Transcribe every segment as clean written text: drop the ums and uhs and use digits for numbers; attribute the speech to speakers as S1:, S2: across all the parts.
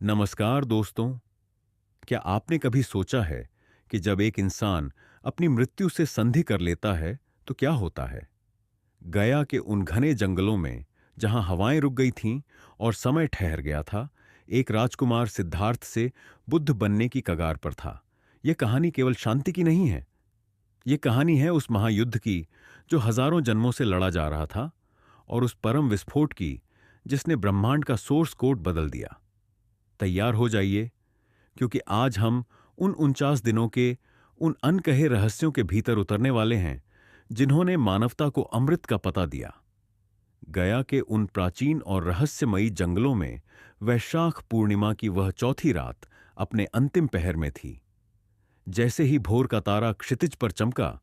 S1: नमस्कार दोस्तों। क्या आपने कभी सोचा है कि जब एक इंसान अपनी मृत्यु से संधि कर लेता है तो क्या होता है? गया के उन घने जंगलों में जहां हवाएं रुक गई थीं और समय ठहर गया था, एक राजकुमार सिद्धार्थ से बुद्ध बनने की कगार पर था। यह कहानी केवल शांति की नहीं है। यह कहानी है उस महायुद्ध की जो हजारों जन्मों से लड़ा जा रहा था, और उस परम विस्फोट की जिसने ब्रह्मांड का सोर्स कोड बदल दिया। तैयार हो जाइए, क्योंकि आज हम उन 49 दिनों के उन अनकहे रहस्यों के भीतर उतरने वाले हैं जिन्होंने मानवता को अमृत का पता दिया। गया के उन प्राचीन और रहस्यमयी जंगलों में वैशाख पूर्णिमा की वह चौथी रात अपने अंतिम पहर में थी। जैसे ही भोर का तारा क्षितिज पर चमका,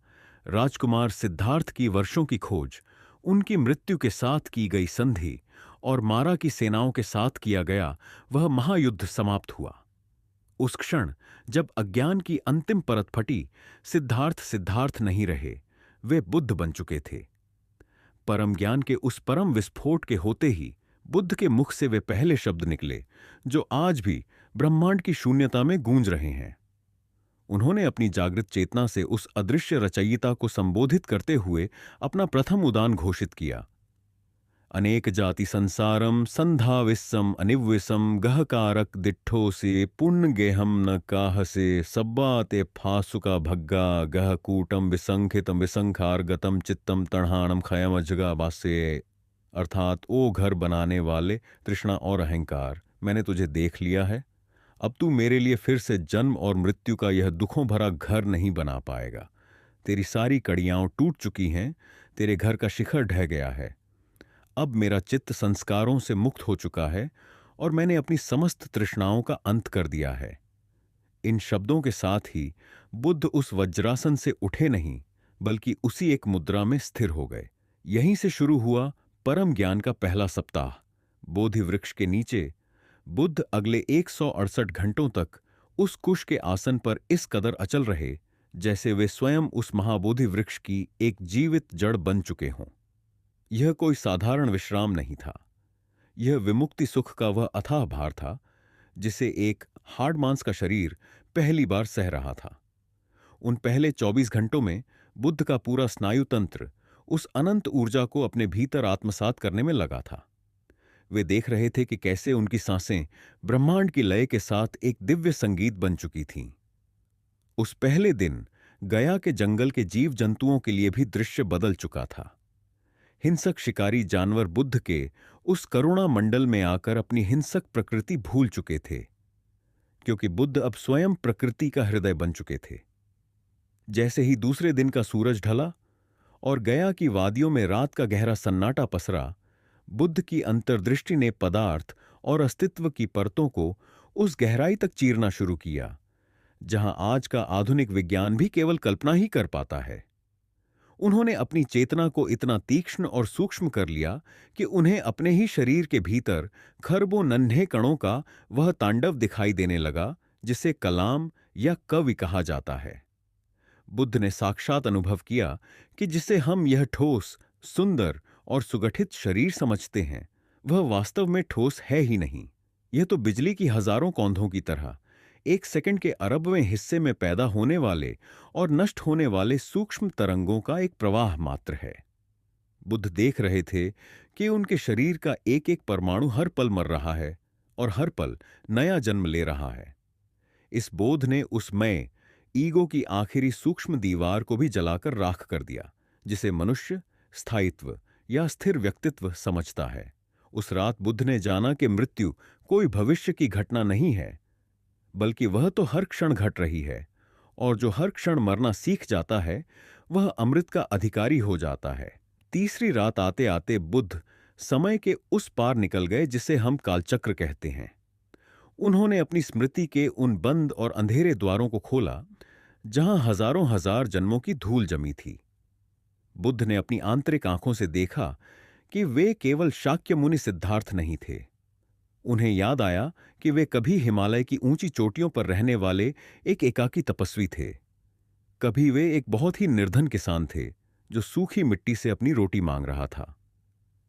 S1: राजकुमार सिद्धार्थ की वर्षों की खोज, उनकी मृत्यु के साथ की गई संधि और मारा की सेनाओं के साथ किया गया वह महायुद्ध समाप्त हुआ। उस क्षण जब अज्ञान की अंतिम परत फटी, सिद्धार्थ सिद्धार्थ नहीं रहे, वे बुद्ध बन चुके थे। परम ज्ञान के उस परम विस्फोट के होते ही बुद्ध के मुख से वे पहले शब्द निकले जो आज भी ब्रह्मांड की शून्यता में गूंज रहे हैं। उन्होंने अपनी जागृत चेतना से उस अदृश्य रचयिता को संबोधित करते हुए अपना प्रथम उदान घोषित किया। अनेक जाति संसारम संधाविस्सम अनिव्विसम गहकारक दिट्ठो से पुण्य गेहम न काहसे सब्बाते फासुका भग्गा गह कूटम विसंखितम विसंखार गतम चित्तम तढ़ाणम खयम अजगा बासे। अर्थात ओ घर बनाने वाले तृष्णा और अहंकार, मैंने तुझे देख लिया है। अब तू मेरे लिए फिर से जन्म और मृत्यु का यह दुखों भरा घर नहीं बना पाएगा। तेरी सारी कड़ियां टूट चुकी हैं, तेरे घर का शिखर ढह गया है। अब मेरा चित्त संस्कारों से मुक्त हो चुका है और मैंने अपनी समस्त तृष्णाओं का अंत कर दिया है। इन शब्दों के साथ ही बुद्ध उस वज्रासन से उठे नहीं, बल्कि उसी एक मुद्रा में स्थिर हो गए। यहीं से शुरू हुआ परम ज्ञान का पहला सप्ताह। बोधि वृक्ष के नीचे बुद्ध अगले 168 घंटों तक उस कुश के आसन पर इस कदर अचल रहे जैसे वे स्वयं उस महाबोधि वृक्ष की एक जीवित जड़ बन चुके हों। यह कोई साधारण विश्राम नहीं था। यह विमुक्ति सुख का वह अथाह भार था जिसे एक हाड़ मांस का शरीर पहली बार सह रहा था। उन पहले 24 घंटों में बुद्ध का पूरा स्नायु तंत्र उस अनंत ऊर्जा को अपने भीतर आत्मसात करने में लगा था। वे देख रहे थे कि कैसे उनकी सांसें ब्रह्मांड की लय के साथ एक दिव्य संगीत बन चुकी थीं। उस पहले दिन गया के जंगल के जीव जंतुओं के लिए भी दृश्य बदल चुका था। हिंसक शिकारी जानवर बुद्ध के उस करुणा मंडल में आकर अपनी हिंसक प्रकृति भूल चुके थे, क्योंकि बुद्ध अब स्वयं प्रकृति का हृदय बन चुके थे। जैसे ही दूसरे दिन का सूरज ढला और गया की वादियों में रात का गहरा सन्नाटा पसरा, बुद्ध की अंतर्दृष्टि ने पदार्थ और अस्तित्व की परतों को उस गहराई तक चीरना शुरू किया जहां आज का आधुनिक विज्ञान भी केवल कल्पना ही कर पाता है। उन्होंने अपनी चेतना को इतना तीक्ष्ण और सूक्ष्म कर लिया कि उन्हें अपने ही शरीर के भीतर खरबों नन्हे कणों का वह तांडव दिखाई देने लगा जिसे कलाम या कवि कहा जाता है। बुद्ध ने साक्षात अनुभव किया कि जिसे हम यह ठोस, सुंदर और सुगठित शरीर समझते हैं, वह वास्तव में ठोस है ही नहीं। यह तो बिजली की हजारों कौंधों की तरह एक सेकंड के अरबवें हिस्से में पैदा होने वाले और नष्ट होने वाले सूक्ष्म तरंगों का एक प्रवाह मात्र है। बुद्ध देख रहे थे कि उनके शरीर का एक एक परमाणु हर पल मर रहा है और हर पल नया जन्म ले रहा है। इस बोध ने उस मैं, ईगो की आखिरी सूक्ष्म दीवार को भी जलाकर राख कर दिया, जिसे मनुष्य स्थायित्व या स्थिर व्यक्तित्व समझता है। उस रात बुद्ध ने जाना कि मृत्यु कोई भविष्य की घटना नहीं है, बल्कि वह तो हर क्षण घट रही है, और जो हर क्षण मरना सीख जाता है वह अमृत का अधिकारी हो जाता है। तीसरी रात आते आते बुद्ध समय के उस पार निकल गए जिसे हम कालचक्र कहते हैं। उन्होंने अपनी स्मृति के उन बंद और अंधेरे द्वारों को खोला जहां हजारों हजार जन्मों की धूल जमी थी। बुद्ध ने अपनी आंतरिक आंखों से देखा कि वे केवल शाक्य मुनि सिद्धार्थ नहीं थे। उन्हें याद आया कि वे कभी हिमालय की ऊंची चोटियों पर रहने वाले एक एकाकी तपस्वी थे। कभी वे एक बहुत ही निर्धन किसान थे जो सूखी मिट्टी से अपनी रोटी मांग रहा था।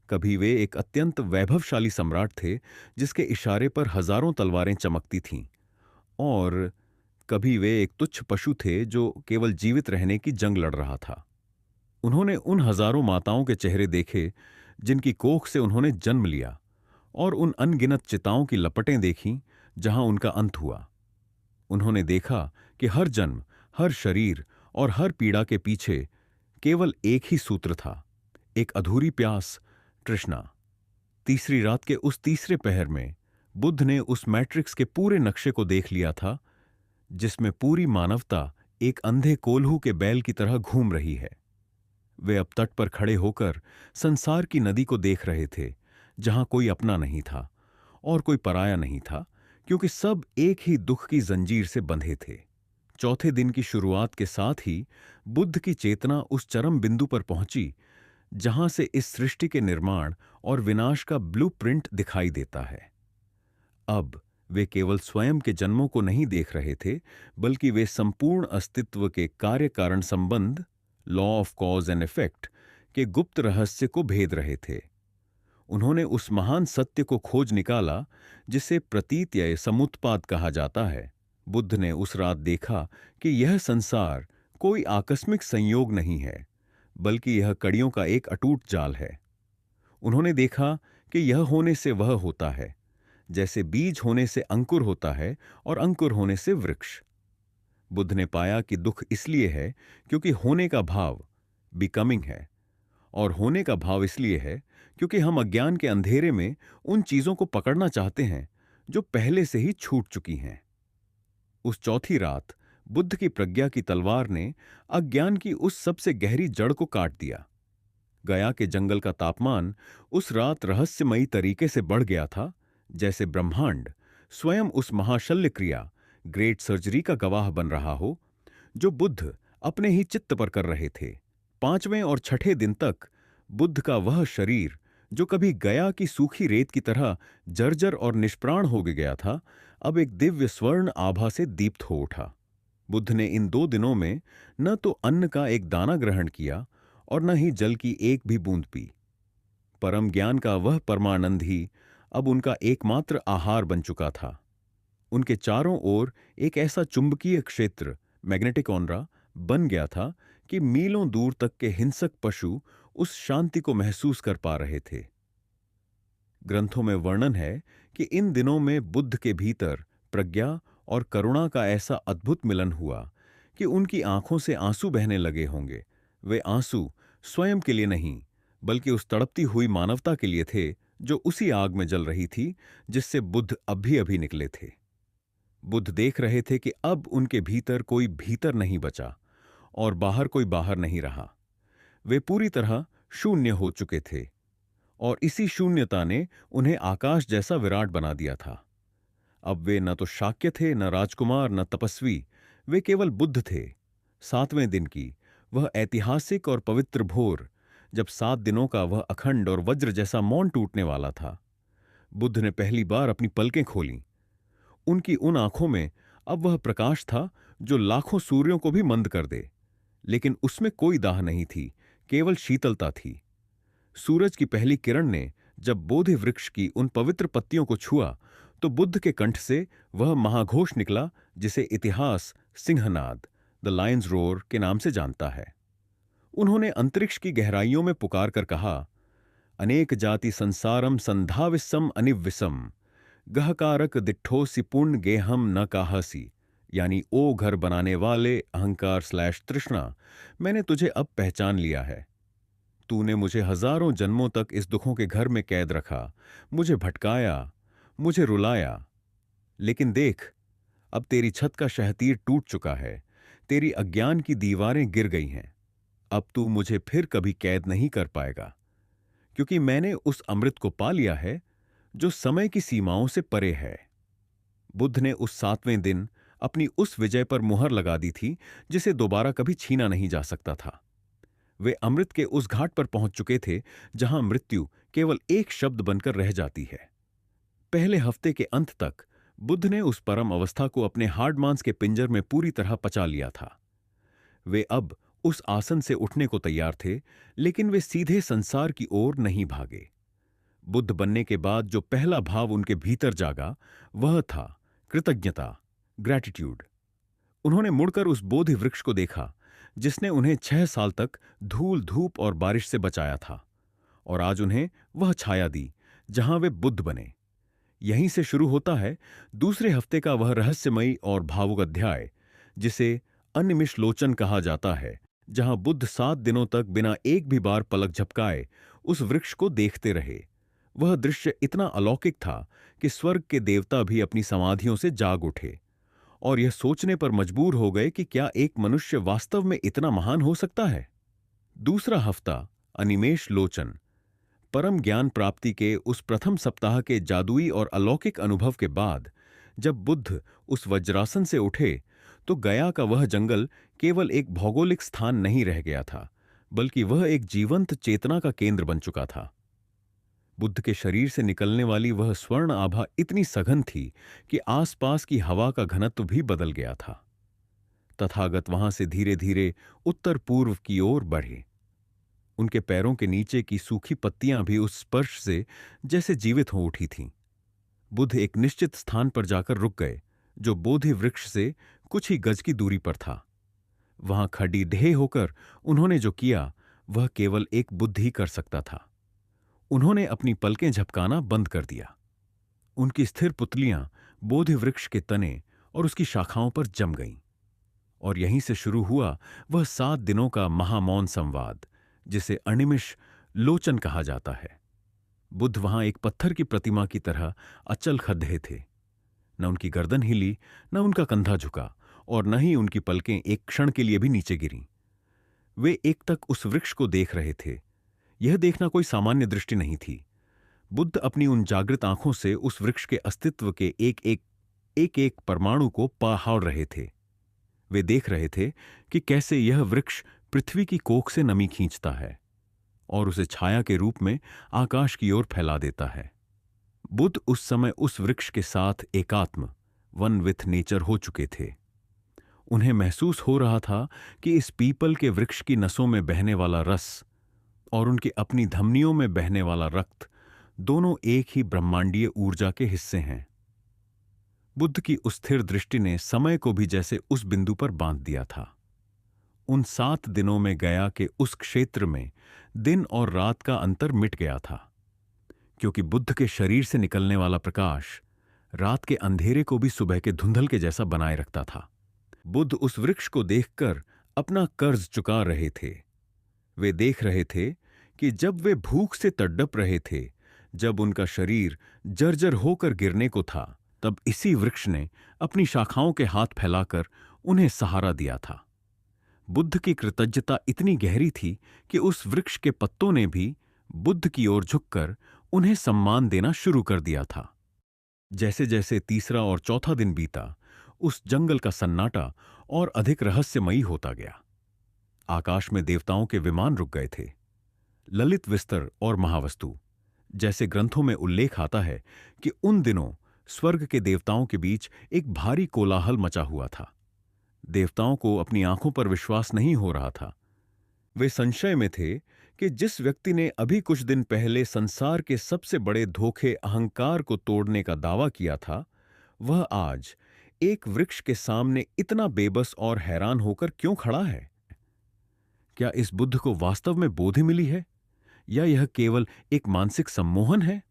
S1: कभी वे एक अत्यंत वैभवशाली सम्राट थे जिसके इशारे पर हजारों तलवारें चमकती थीं, और कभी वे एक तुच्छ पशु थे जो केवल जीवित रहने की जंग लड़ रहा था। उन्होंने उन हजारों माताओं के चेहरे देखे जिनकी कोख से उन्होंने जन्म लिया, और उन अनगिनत चिताओं की लपटें देखीं जहां उनका अंत हुआ। उन्होंने देखा कि हर जन्म, हर शरीर और हर पीड़ा के पीछे केवल एक ही सूत्र था, एक अधूरी प्यास, तृष्णा। तीसरी रात के उस तीसरे पहर में बुद्ध ने उस मैट्रिक्स के पूरे नक्शे को देख लिया था, जिसमें पूरी मानवता एक अंधे कोल्हू के बैल की तरह घूम रही है। वे अब तट पर खड़े होकर संसार की नदी को देख रहे थे, जहां कोई अपना नहीं था और कोई पराया नहीं था, क्योंकि सब एक ही दुख की जंजीर से बंधे थे। चौथे दिन की शुरुआत के साथ ही बुद्ध की चेतना उस चरम बिंदु पर पहुंची जहां से इस सृष्टि के निर्माण और विनाश का ब्लूप्रिंट दिखाई देता है। अब वे केवल स्वयं के जन्मों को नहीं देख रहे थे, बल्कि वे संपूर्ण अस्तित्व के कार्य कारण संबंध, law of cause and effect, के गुप्त रहस्य को भेद रहे थे। उन्होंने उस महान सत्य को खोज निकाला जिसे प्रतीत्यय समुत्पाद कहा जाता है। बुद्ध ने उस रात देखा कि यह संसार कोई आकस्मिक संयोग नहीं है, बल्कि यह कड़ियों का एक अटूट जाल है। उन्होंने देखा कि यह होने से वह होता है, जैसे बीज होने से अंकुर होता है और अंकुर होने से वृक्ष। बुद्ध ने पाया कि दुख इसलिए है क्योंकि होने का भाव बिकमिंग है, और होने का भाव इसलिए है क्योंकि हम अज्ञान के अंधेरे में उन चीजों को पकड़ना चाहते हैं जो पहले से ही छूट चुकी हैं। उस चौथी रात बुद्ध की प्रज्ञा की तलवार ने अज्ञान की उस सबसे गहरी जड़ को काट दिया। गया के जंगल का तापमान उस रात रहस्यमयी तरीके से बढ़ गया था, जैसे ब्रह्मांड स्वयं उस महाशल्य क्रिया, ग्रेट सर्जरी का गवाह बन रहा हो, जो बुद्ध अपने ही चित्त पर कर रहे थे। पांचवें और छठे दिन तक बुद्ध का वह शरीर, जो कभी गया की सूखी रेत की तरह जर्जर और निष्प्राण हो गया था, अब एक दिव्य स्वर्ण आभा से दीप्त हो उठा। बुद्ध ने इन 2 दिनों में न तो अन्न का एक दाना ग्रहण किया और न ही जल की एक भी बूंद पी। परम ज्ञान का वह परमानंद ही अब उनका एकमात्र आहार बन चुका था। उनके चारों ओर एक ऐसा चुंबकीय क्षेत्र, मैग्नेटिक ऑनरा, बन गया था कि मीलों दूर तक के हिंसक पशु उस शांति को महसूस कर पा रहे थे। ग्रंथों में वर्णन है कि इन दिनों में बुद्ध के भीतर प्रज्ञा और करुणा का ऐसा अद्भुत मिलन हुआ कि उनकी आंखों से आंसू बहने लगे होंगे। वे आंसू स्वयं के लिए नहीं, बल्कि उस तड़पती हुई मानवता के लिए थे जो उसी आग में जल रही थी जिससे बुद्ध अभी अभी निकले थे। बुद्ध देख रहे थे कि अब उनके भीतर कोई भीतर नहीं बचा और बाहर कोई बाहर नहीं रहा। वे पूरी तरह शून्य हो चुके थे, और इसी शून्यता ने उन्हें आकाश जैसा विराट बना दिया था। अब वे न तो शाक्य थे, न राजकुमार, न तपस्वी, वे केवल बुद्ध थे। 7वें दिन की वह ऐतिहासिक और पवित्र भोर, जब 7 दिनों का वह अखंड और वज्र जैसा मौन टूटने वाला था, बुद्ध ने पहली बार अपनी पलकें खोलीं। उनकी उन आंखों में अब वह प्रकाश था जो लाखों सूर्यों को भी मंद कर दे, लेकिन उसमें कोई दाह नहीं थी, केवल शीतलता थी। सूरज की पहली किरण ने जब बोधि वृक्ष की उन पवित्र पत्तियों को छुआ, तो बुद्ध के कंठ से वह महाघोष निकला जिसे इतिहास सिंहनाद, द लायंस रोर, के नाम से जानता है। उन्होंने अंतरिक्ष की गहराइयों में पुकार कर कहा, अनेक जाति संसारम संधाविसम अनिविसम, गहकारक दिट्ठोसी पूर्ण गेहम न काहसी। यानी, ओ घर बनाने वाले अहंकार/तृष्णा, मैंने तुझे अब पहचान लिया है। तूने मुझे हजारों जन्मों तक इस दुखों के घर में कैद रखा, मुझे भटकाया, मुझे रुलाया, लेकिन देख, अब तेरी छत का शहतीर टूट चुका है, तेरी अज्ञान की दीवारें गिर गई हैं। अब तू मुझे फिर कभी कैद नहीं कर पाएगा, क्योंकि मैंने उस अमृत को पा लिया है जो समय की सीमाओं से परे है। बुद्ध ने उस 7वें दिन अपनी उस विजय पर मुहर लगा दी थी जिसे दोबारा कभी छीना नहीं जा सकता था। वे अमृत के उस घाट पर पहुंच चुके थे जहां मृत्यु केवल एक शब्द बनकर रह जाती है। पहले हफ्ते के अंत तक बुद्ध ने उस परम अवस्था को अपने हार्ड मांस के पिंजर में पूरी तरह पचा लिया था। वे अब उस आसन से उठने को तैयार थे, लेकिन वे सीधे संसार की ओर नहीं भागे। बुद्ध बनने के बाद जो पहला भाव उनके भीतर जागा वह था कृतज्ञता, ग्रैटिट्यूड। उन्होंने मुड़कर उस बोधि वृक्ष को देखा जिसने उन्हें 6 साल तक धूल, धूप और बारिश से बचाया था, और आज उन्हें वह छाया दी जहां वे बुद्ध बने। यहीं से शुरू होता है दूसरे हफ्ते का वह रहस्यमयी और भावुक अध्याय जिसे अनिमिष लोचन कहा जाता है, जहां बुद्ध 7 दिनों तक बिना एक भी बार पलक झपकाए उस वृक्ष को देखते रहे। वह दृश्य इतना अलौकिक था कि स्वर्ग के देवता भी अपनी समाधियों से जाग उठे और यह सोचने पर मजबूर हो गए कि क्या एक मनुष्य वास्तव में इतना महान हो सकता है। दूसरा हफ्ता अनिमेष लोचन। परम ज्ञान प्राप्ति के उस प्रथम सप्ताह के जादुई और अलौकिक अनुभव के बाद जब बुद्ध उस वज्रासन से उठे तो गया का वह जंगल केवल एक भौगोलिक स्थान नहीं रह गया था, बल्कि वह एक जीवंत चेतना का केंद्र बन चुका था। बुद्ध के शरीर से निकलने वाली वह स्वर्ण आभा इतनी सघन थी कि आसपास की हवा का घनत्व भी बदल गया था। तथागत वहां से धीरे धीरे उत्तर पूर्व की ओर बढ़े। उनके पैरों के नीचे की सूखी पत्तियां भी उस स्पर्श से जैसे जीवित हो उठी थीं। बुद्ध एक निश्चित स्थान पर जाकर रुक गए जो बोधि वृक्ष से कुछ ही गज की दूरी पर था। वहां खड़ी ढेह होकर उन्होंने जो किया वह केवल एक बुद्ध ही कर सकता था। उन्होंने अपनी पलकें झपकाना बंद कर दिया। उनकी स्थिर पुतलियां बोधि वृक्ष के तने और उसकी शाखाओं पर जम गईं, और यहीं से शुरू हुआ वह 7 दिनों का महामौन संवाद जिसे अनिमिष लोचन कहा जाता है। बुद्ध वहां एक पत्थर की प्रतिमा की तरह अचल खड़े थे। न उनकी गर्दन हिली, न उनका कंधा झुका, और न ही उनकी पलकें एक क्षण के लिए भी नीचे गिरीं। वे एक तक उस वृक्ष को देख रहे थे। यह देखना कोई सामान्य दृष्टि नहीं थी। बुद्ध अपनी उन जागृत आंखों से उस वृक्ष के अस्तित्व के एक परमाणु को पहाड़ रहे थे। वे देख रहे थे कि कैसे यह वृक्ष पृथ्वी की कोख से नमी खींचता है और उसे छाया के रूप में आकाश की ओर फैला देता है। बुद्ध उस समय उस वृक्ष के साथ एकात्म, वन विथ नेचर हो चुके थे। उन्हें महसूस हो रहा था कि इस पीपल के वृक्ष की नसों में बहने वाला रस और उनकी अपनी धमनियों में बहने वाला रक्त दोनों एक ही ब्रह्मांडीय ऊर्जा के हिस्से हैं। बुद्ध की उस स्थिर दृष्टि ने समय को भी जैसे उस बिंदु पर बांध दिया था। उन 7 दिनों में गया के उस क्षेत्र में दिन और रात का अंतर मिट गया था, क्योंकि बुद्ध के शरीर से निकलने वाला प्रकाश रात के अंधेरे को भी सुबह के धुंधल के जैसा बनाए रखता था। बुद्ध उस वृक्ष को देखकर अपना कर्ज चुका रहे थे। वे देख रहे थे कि जब वे भूख से तड़प रहे थे, जब उनका शरीर जर्जर होकर गिरने को था, तब इसी वृक्ष ने अपनी शाखाओं के हाथ फैलाकर उन्हें सहारा दिया था। बुद्ध की कृतज्ञता इतनी गहरी थी कि उस वृक्ष के पत्तों ने भी बुद्ध की ओर झुककर उन्हें सम्मान देना शुरू कर दिया था। जैसे जैसे तीसरा और चौथा दिन बीता, उस जंगल का सन्नाटा और अधिक रहस्यमयी होता गया। आकाश में देवताओं के विमान रुक गए थे। ललित विस्तर और महावस्तु जैसे ग्रंथों में उल्लेख आता है कि उन दिनों स्वर्ग के देवताओं के बीच एक भारी कोलाहल मचा हुआ था। देवताओं को अपनी आंखों पर विश्वास नहीं हो रहा था। वे संशय में थे कि जिस व्यक्ति ने अभी कुछ दिन पहले संसार के सबसे बड़े धोखे अहंकार को तोड़ने का दावा किया था, वह आज एक वृक्ष के सामने इतना बेबस और हैरान होकर क्यों खड़ा है। क्या इस बुद्ध को वास्तव में बोधि मिली है या यह केवल एक मानसिक सम्मोहन है?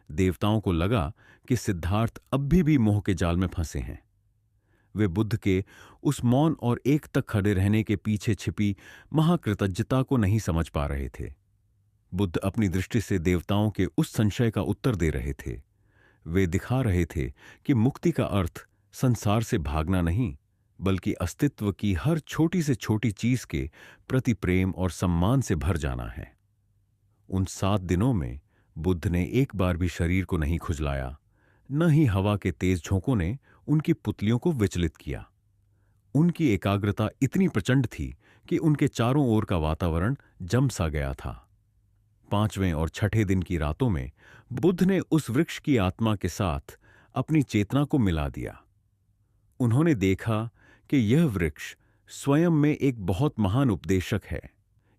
S1: देवताओं को लगा कि सिद्धार्थ अब भी मोह के जाल में फंसे हैं। वे बुद्ध के उस मौन और एक तक खड़े रहने के पीछे छिपी महाकृतज्ञता को नहीं समझ पा रहे थे। बुद्ध अपनी दृष्टि से देवताओं के उस संशय का उत्तर दे रहे थे। वे दिखा रहे थे कि मुक्ति का अर्थ संसार से भागना नहीं, बल्कि अस्तित्व की हर छोटी से छोटी चीज के प्रति प्रेम और सम्मान से भर जाना है। उन 7 दिनों में बुद्ध ने एक बार भी शरीर को नहीं खुजलाया, न ही हवा के तेज झोंकों ने उनकी पुतलियों को विचलित किया। उनकी एकाग्रता इतनी प्रचंड थी कि उनके चारों ओर का वातावरण जम सा गया था। 5वें और 6ठे दिन की रातों में बुद्ध ने उस वृक्ष की आत्मा के साथ अपनी चेतना को मिला दिया। उन्होंने देखा कि यह वृक्ष स्वयं में एक बहुत महान उपदेशक है।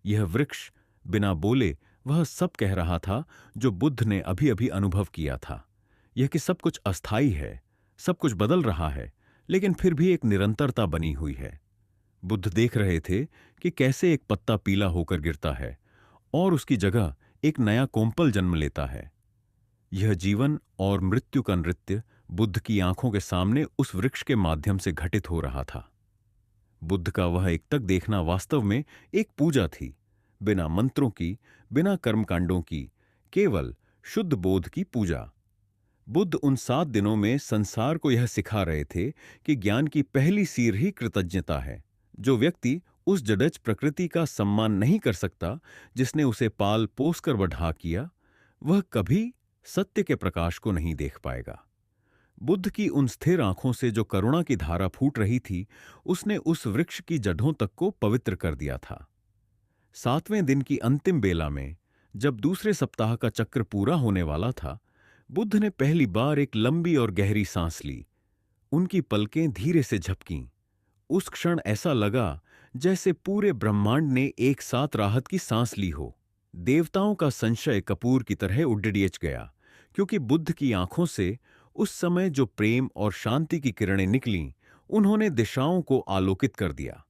S1: यह वृक्ष बिना बोले वह सब कह रहा था जो बुद्ध ने अभी अभी अनुभव किया था। यह कि सब कुछ अस्थायी है, सब कुछ बदल रहा है, लेकिन फिर भी एक निरंतरता बनी हुई है। बुद्ध देख रहे थे कि कैसे एक पत्ता पीला होकर गिरता है और उसकी जगह एक नया कोम्पल जन्म लेता है। यह जीवन और मृत्यु का नृत्य बुद्ध की आंखों के सामने उस वृक्ष के माध्यम से घटित हो रहा था। बुद्ध का वह एकटक देखना वास्तव में एक पूजा थी, बिना मंत्रों की, बिना कर्मकांडों की, केवल शुद्ध बोध की पूजा। बुद्ध उन 7 दिनों में संसार को यह सिखा रहे थे कि ज्ञान की पहली सीर ही कृतज्ञता है। जो व्यक्ति उस जडज प्रकृति का सम्मान नहीं कर सकता जिसने उसे पाल पोस कर बढ़ा किया, वह कभी सत्य के प्रकाश को नहीं देख पाएगा। बुद्ध की उन स्थिर आंखों से जो करुणा की धारा फूट रही थी, उसने उस वृक्ष की जड़ों तक को पवित्र कर दिया था। 7वें दिन की अंतिम बेला में, जब दूसरे सप्ताह का चक्र पूरा होने वाला था, बुद्ध ने पहली बार एक लंबी और गहरी सांस ली। उनकी पलकें धीरे से झपकीं। उस क्षण ऐसा लगा जैसे पूरे ब्रह्मांड ने एक साथ राहत की सांस ली हो। देवताओं का संशय कपूर की तरह उड़ियच गया, क्योंकि बुद्ध की आंखों से उस समय जो प्रेम और शांति की किरणें निकलीं, उन्होंने दिशाओं को आलोकित कर दिया।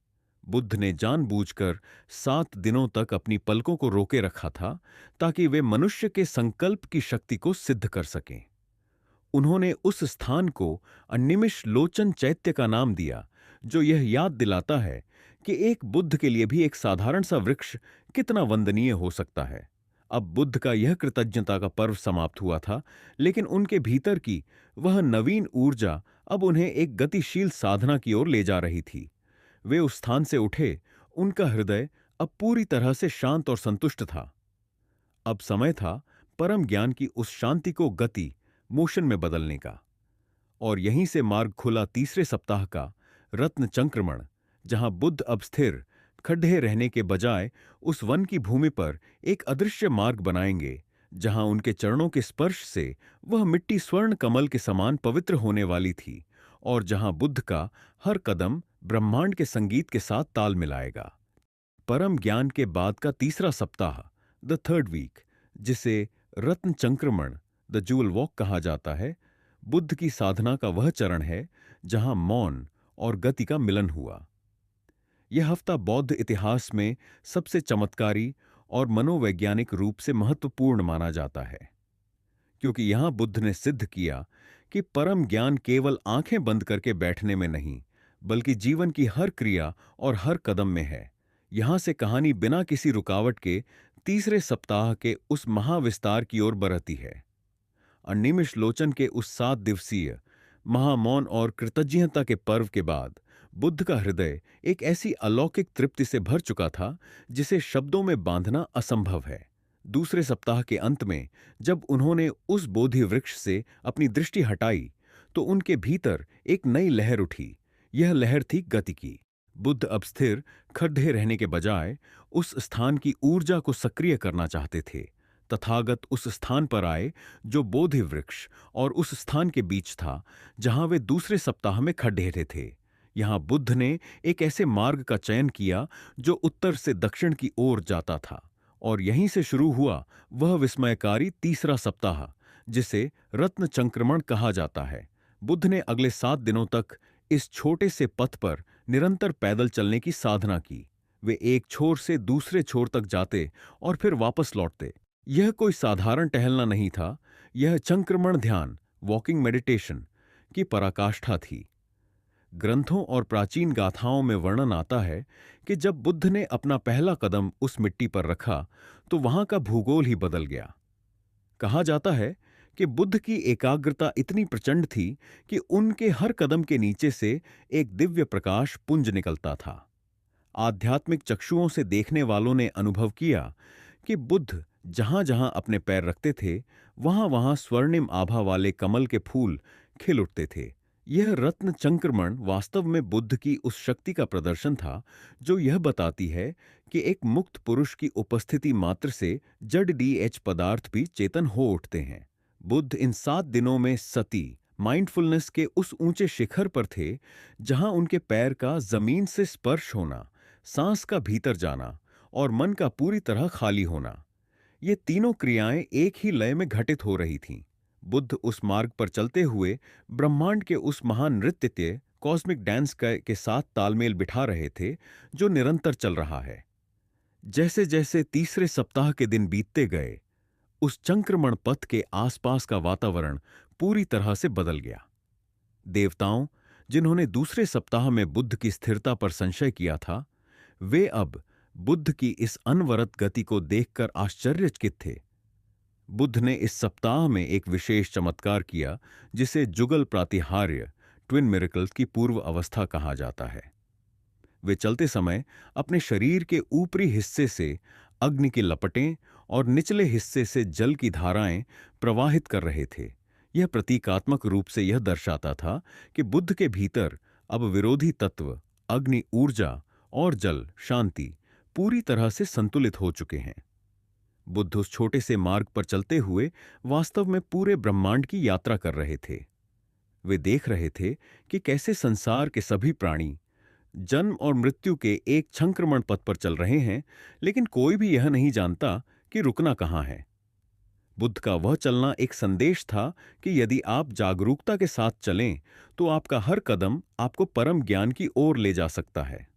S1: बुद्ध ने जानबूझकर 7 दिनों तक अपनी पलकों को रोके रखा था, ताकि वे मनुष्य के संकल्प की शक्ति को सिद्ध कर सकें। उन्होंने उस स्थान को अनिमिष लोचन चैत्य का नाम दिया, जो यह याद दिलाता है कि एक बुद्ध के लिए भी एक साधारण सा वृक्ष कितना वंदनीय हो सकता है। अब बुद्ध का यह कृतज्ञता का पर्व समाप्त हुआ था, लेकिन उनके भीतर की वह नवीन ऊर्जा अब उन्हें एक गतिशील साधना की ओर ले जा रही थी। वे उस स्थान से उठे, उनका हृदय अब पूरी तरह से शांत और संतुष्ट था। अब समय था परम ज्ञान की उस शांति को गति, मोशन में बदलने का। और यहीं से मार्ग खुला तीसरे सप्ताह का रत्न चंक्रमण, जहां बुद्ध अब स्थिर खड्डे रहने के बजाय उस वन की भूमि पर एक अदृश्य मार्ग बनाएंगे, जहां उनके चरणों के स्पर्श से वह मिट्टी स्वर्ण कमल के समान पवित्र होने वाली थी, और जहां बुद्ध का हर कदम ब्रह्मांड के संगीत के साथ ताल मिलाएगा। परम ज्ञान के बाद का तीसरा सप्ताह, द थर्ड वीक, जिसे रत्न चंक्रमण, द जूल वॉक कहा जाता है, बुद्ध की साधना का वह चरण है जहां मौन और गति का मिलन हुआ। यह हफ्ता बौद्ध इतिहास में सबसे चमत्कारी और मनोवैज्ञानिक रूप से महत्वपूर्ण माना जाता है, क्योंकि यहां बुद्ध ने सिद्ध किया कि परम ज्ञान केवल आंखें बंद करके बैठने में नहीं, बल्कि जीवन की हर क्रिया और हर कदम में है। यहां से कहानी बिना किसी रुकावट के तीसरे सप्ताह के उस महाविस्तार की ओर बढ़ती है। अनिमिष लोचन के उस 7 दिवसीय महामौन और कृतज्ञता के पर्व के बाद बुद्ध का हृदय एक ऐसी अलौकिक तृप्ति से भर चुका था जिसे शब्दों में बांधना असंभव है। दूसरे सप्ताह के अंत में जब उन्होंने उस बोधि वृक्ष से अपनी दृष्टि हटाई, तो उनके भीतर एक नई लहर उठी। यह लहर थी गति की। बुद्ध अब स्थिर खड्डे रहने के बजाय उस स्थान की ऊर्जा को सक्रिय करना चाहते थे। तथागत उस स्थान पर आए जो बोधि वृक्ष और उस स्थान के बीच था जहां वे दूसरे सप्ताह में खड्डे थे। यहां बुद्ध ने एक ऐसे मार्ग का चयन किया जो उत्तर से दक्षिण की ओर जाता था, और यहीं से शुरू हुआ वह विस्मयकारी तीसरा सप्ताह जिसे रत्न चंक्रमण कहा जाता है। बुद्ध ने अगले 7 दिनों तक इस छोटे से पथ पर निरंतर पैदल चलने की साधना की। वे एक छोर से दूसरे छोर तक जाते और फिर वापस लौटते। यह कोई साधारण टहलना नहीं था, यह चंक्रमण ध्यान, वॉकिंग मेडिटेशन की पराकाष्ठा थी। ग्रंथों और प्राचीन गाथाओं में वर्णन आता है कि जब बुद्ध ने अपना पहला कदम उस मिट्टी पर रखा, तो वहां का भूगोल ही बदल गया। कहा जाता है कि बुद्ध की एकाग्रता इतनी प्रचंड थी कि उनके हर कदम के नीचे से एक दिव्य प्रकाश पुंज निकलता था। आध्यात्मिक चक्षुओं से देखने वालों ने अनुभव किया कि बुद्ध जहां जहां अपने पैर रखते थे, वहां वहां स्वर्णिम आभा वाले कमल के फूल खिल उठते थे। यह रत्न चंक्रमण वास्तव में बुद्ध की उस शक्ति का प्रदर्शन था जो यह बताती है कि एक मुक्त पुरुष की उपस्थिति मात्र से जड़ डीएच पदार्थ भी चेतन हो उठते हैं। बुद्ध इन 7 दिनों में सती, माइंडफुलनेस के उस ऊंचे शिखर पर थे जहां उनके पैर का जमीन से स्पर्श होना, सांस का भीतर जाना और मन का पूरी तरह खाली होना। ये तीनों क्रियाएं एक ही लय में घटित हो रही थीं। बुद्ध उस मार्ग पर चलते हुए ब्रह्मांड के उस महान नृत्य कॉस्मिक डांस के साथ तालमेल बिठा रहे थे, जो निरंतर चल रहा है। जैसे जैसे तीसरे सप्ताह के दिन बीतते गए, उस चंक्रमण पथ के आसपास का वातावरण पूरी तरह से बदल गया। देवताओं, जिन्होंने दूसरे सप्ताह में बुद्ध की स्थिरता पर संशय किया था, वे अब बुद्ध की इस अनवरत गति को देखकर आश्चर्यचकित थे। बुद्ध ने इस सप्ताह में एक विशेष चमत्कार किया, जिसे जुगल प्रातिहार्य, ट्विन मिरेकल्स की पूर्व अवस्था कहा जाता है। वे चलते समय अपने शरीर के ऊपरी हिस्से से अग्नि की लपटें और निचले हिस्से से जल की धाराएं प्रवाहित कर रहे थे। यह प्रतीकात्मक रूप से यह दर्शाता था कि बुद्ध के भीतर अब विरोधी तत्व अग्नि, ऊर्जा और जल, शांति पूरी तरह से संतुलित हो चुके हैं। बुद्ध उस छोटे से मार्ग पर चलते हुए वास्तव में पूरे ब्रह्मांड की यात्रा कर रहे थे। वे देख रहे थे कि कैसे संसार के सभी प्राणी जन्म और मृत्यु के एक संक्रमण पथ पर चल रहे हैं, लेकिन कोई भी यह नहीं जानता कि रुकना कहां है। बुद्ध का वह चलना एक संदेश था कि यदि आप जागरूकता के साथ चलें, तो आपका हर कदम आपको परम ज्ञान की ओर ले जा सकता है।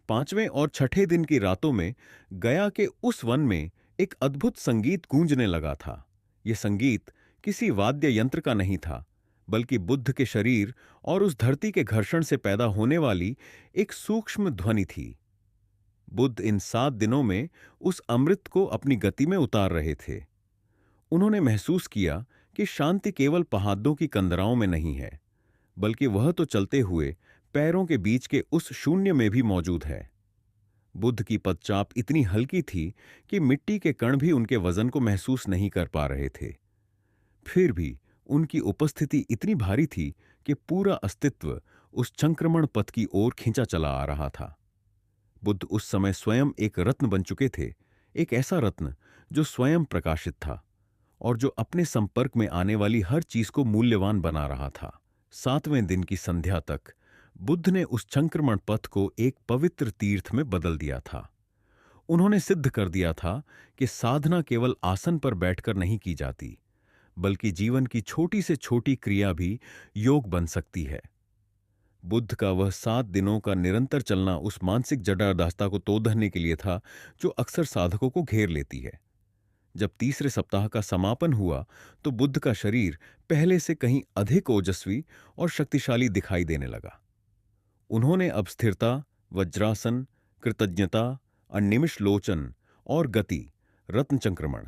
S1: 5वें और 6ठे दिन की रातों में गया के उस वन में एक अद्भुत संगीत गूंजने लगा था। यह संगीत किसी वाद्य यंत्र का नहीं था, बल्कि बुद्ध के शरीर और उस धरती के घर्षण से पैदा होने वाली एक सूक्ष्म ध्वनि थी। बुद्ध इन 7 दिनों में उस अमृत को अपनी गति में उतार रहे थे। उन्होंने महसूस किया कि शांति केवल पहाड़ों की कंदराओं में नहीं है, बल्कि वह तो चलते हुए पैरों के बीच के उस शून्य में भी मौजूद है। बुद्ध की पदचाप इतनी हल्की थी कि मिट्टी के कण भी उनके वजन को महसूस नहीं कर पा रहे थे। फिर भी उनकी उपस्थिति इतनी भारी थी कि पूरा अस्तित्व उस संक्रमण पथ की ओर खींचा चला आ रहा था। बुद्ध उस समय स्वयं एक रत्न बन चुके थे, एक ऐसा रत्न जो स्वयं प्रकाशित था और जो अपने संपर्क में आने वाली हर चीज को मूल्यवान बना रहा था। 7वें दिन की संध्या तक बुद्ध ने उस संक्रमण पथ को एक पवित्र तीर्थ में बदल दिया था। उन्होंने सिद्ध कर दिया था कि साधना केवल आसन पर बैठकर नहीं की जाती, बल्कि जीवन की छोटी से छोटी क्रिया भी योग बन सकती है। बुद्ध का वह 7 दिनों का निरंतर चलना उस मानसिक जडारदास्ता को तोड़ने के लिए था जो अक्सर साधकों को घेर लेती है। जब तीसरे सप्ताह का समापन हुआ, तो बुद्ध का शरीर पहले से कहीं अधिक ओजस्वी और शक्तिशाली दिखाई देने लगा। उन्होंने अब स्थिरता, वज्रासन, कृतज्ञता, अनिमिष लोचन और गति, रत्न संक्रमण,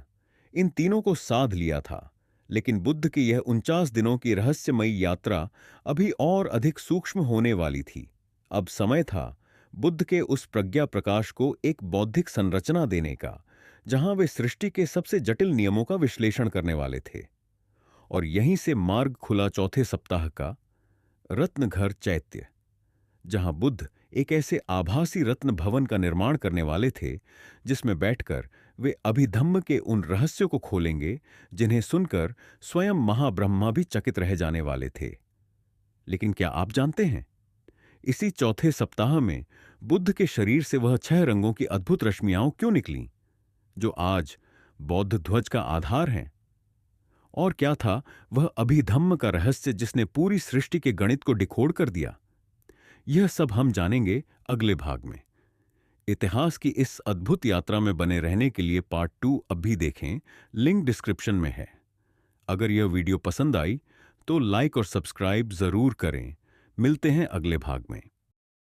S1: इन तीनों को साध लिया था। लेकिन बुद्ध की यह 49 दिनों की रहस्यमयी यात्रा अभी और अधिक सूक्ष्म होने वाली थी। अब समय था बुद्ध के उस प्रज्ञा प्रकाश को एक बौद्धिक संरचना देने का, जहां वे सृष्टि के सबसे जटिल नियमों का विश्लेषण करने वाले थे। और यहीं से मार्ग खुला चौथे सप्ताह का रत्नघर चैत्य, जहां बुद्ध एक ऐसे आभासी रत्न भवन का निर्माण करने वाले थे, जिसमें बैठकर वे अभिधम्म के उन रहस्यों को खोलेंगे जिन्हें सुनकर स्वयं महाब्रह्मा भी चकित रह जाने वाले थे। लेकिन क्या आप जानते हैं, इसी चौथे सप्ताह में बुद्ध के शरीर से वह 6 रंगों की अद्भुत रश्मियां क्यों निकलीं, जो आज बौद्ध ध्वज का आधार हैं? और क्या था वह अभिधम्म का रहस्य जिसने पूरी सृष्टि के गणित को डिकोड कर दिया? यह सब हम जानेंगे अगले भाग में। इतिहास की इस अद्भुत यात्रा में बने रहने के लिए पार्ट 2 अब भी देखें, लिंक डिस्क्रिप्शन में है। अगर यह वीडियो पसंद आई तो लाइक और सब्सक्राइब जरूर करें। मिलते हैं अगले भाग में।